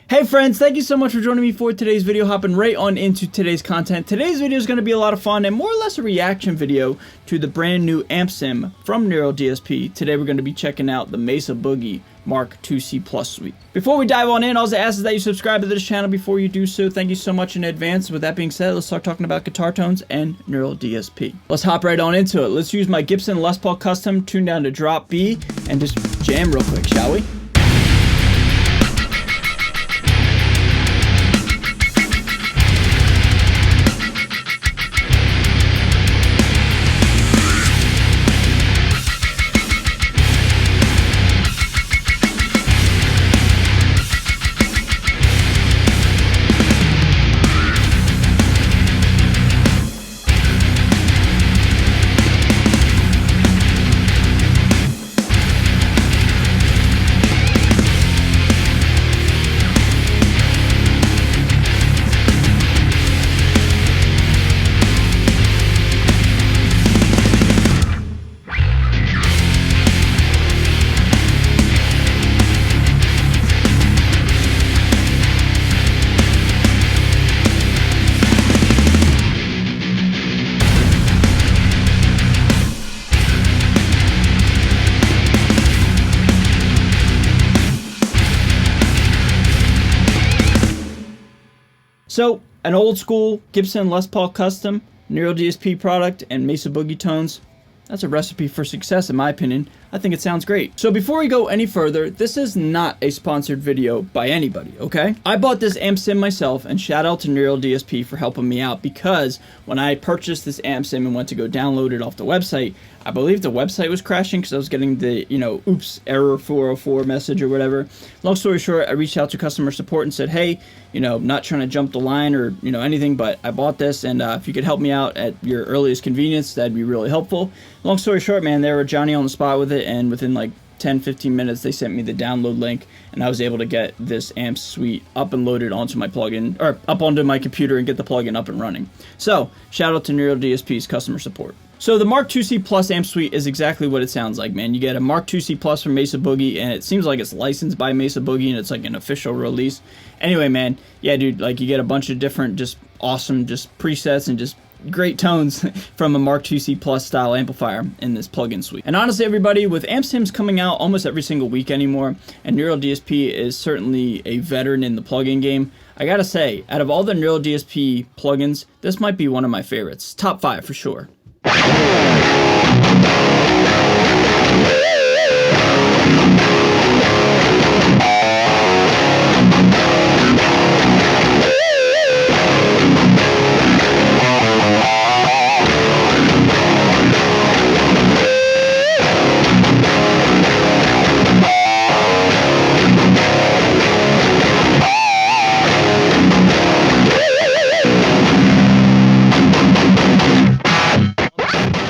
Hey friends, thank you so much for joining me for today's video. Hopping right on into today's content. Today's video is going to be a lot of fun and more or less a reaction video to the brand new amp sim from Dsp. Today we're going to be checking out the Mesa Boogie Mark IIc Plus suite. Before we dive on in, all I ask is that you subscribe to this channel before you do so. Thank you so much in advance. With that being said, let's start talking about guitar tones and Dsp. Let's hop right on into it. Let's use my Gibson Les Paul Custom tuned down to drop B and just jam real quick, shall we? So, an old school Gibson Les Paul Custom, Dsp product, and Mesa Boogie tones. That's a recipe for success in my opinion. I think it sounds great. So before we go any further, this is not a sponsored video by anybody, okay? I bought this amp sim myself, and shout out to Dsp for helping me out, because when I purchased this amp sim and went to go download it off the website, I believe the website was crashing because I was getting the, oops, error 404 message or whatever. Long story short, I reached out to customer support and said, hey, not trying to jump the line or, anything, but I bought this, and if you could help me out at your earliest convenience, that'd be really helpful. Long story short, man, they were Johnny on the spot with it, and within like 10-15 minutes they sent me the download link, and I was able to get this amp suite up and loaded onto my plugin, or up onto my computer, and get the plugin up and running. So shout out to DSP's customer support. So the Mark IIc Plus amp suite is exactly what it sounds like, man. You get a Mark IIc Plus from Mesa Boogie, and it seems like it's licensed by Mesa Boogie, and it's like an official release. Anyway, man, yeah, dude, like you get a bunch of different, just awesome, just presets and just great tones from a Mark IIc Plus style amplifier in this plugin suite. And honestly, everybody, with amp sims coming out almost every single week anymore, and Dsp is certainly a veteran in the plugin game, I gotta say, out of all the Dsp plugins, this might be one of my favorites. Top 5 for sure.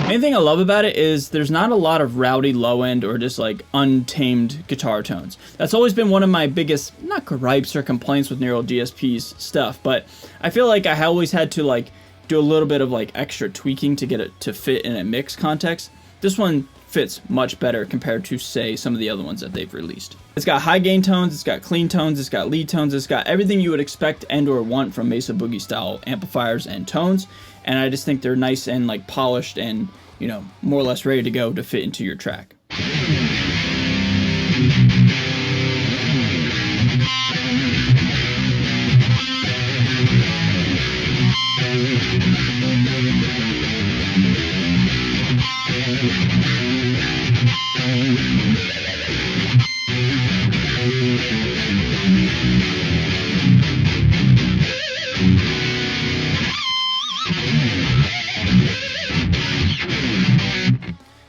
Main thing I love about it is there's not a lot of rowdy low end or just like untamed guitar tones. That's always been one of my biggest, not gripes or complaints with Dsp's stuff, but I feel like I always had to like do a little bit of like extra tweaking to get it to fit in a mix context. This one fits much better compared to, say, some of the other ones that they've released. It's got high gain tones, it's got clean tones, it's got lead tones, it's got everything you would expect and or want from Mesa Boogie style amplifiers and tones, and I just think they're nice and like polished and, more or less ready to go to fit into your track.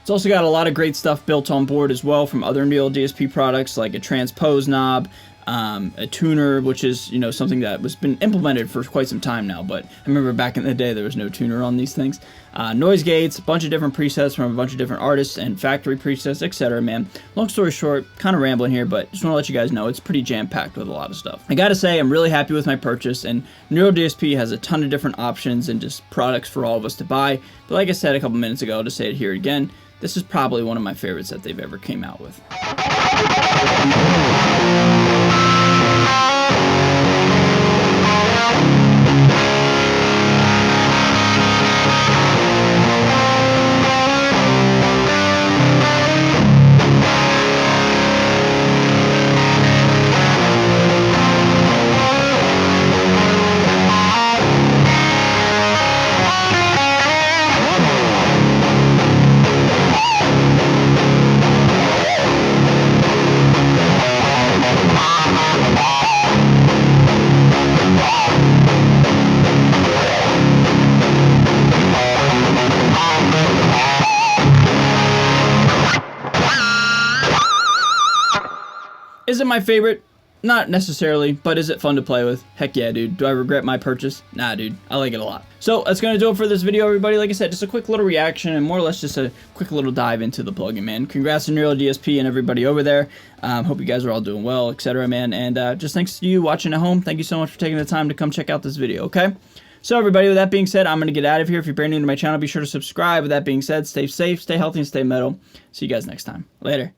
It's also got a lot of great stuff built on board as well from other Dsp products, like a transpose knob, a tuner, which is, something that was been implemented for quite some time now, but I remember back in the day there was no tuner on these things. Noise gates, a bunch of different presets from a bunch of different artists and factory presets, etc., man. Long story short, kind of rambling here, but just want to let you guys know it's pretty jam-packed with a lot of stuff. I gotta say, I'm really happy with my purchase, and Dsp has a ton of different options and just products for all of us to buy, but like I said a couple minutes ago, I'll just say it here again, this is probably one of my favorites that they've ever came out with. Is it my favorite? Not necessarily, but is it fun to play with? Heck yeah, dude. Do I regret my purchase? Nah, dude. I like it a lot. So that's going to do it for this video, everybody. Like I said, just a quick little reaction and more or less just a quick little dive into the plugin, man. Congrats to Neural DSP and everybody over there. Hope you guys are all doing well, etc., man. And just thanks to you watching at home. Thank you so much for taking the time to come check out this video, okay? So everybody, with that being said, I'm going to get out of here. If you're brand new to my channel, be sure to subscribe. With that being said, stay safe, stay healthy, and stay metal. See you guys next time. Later.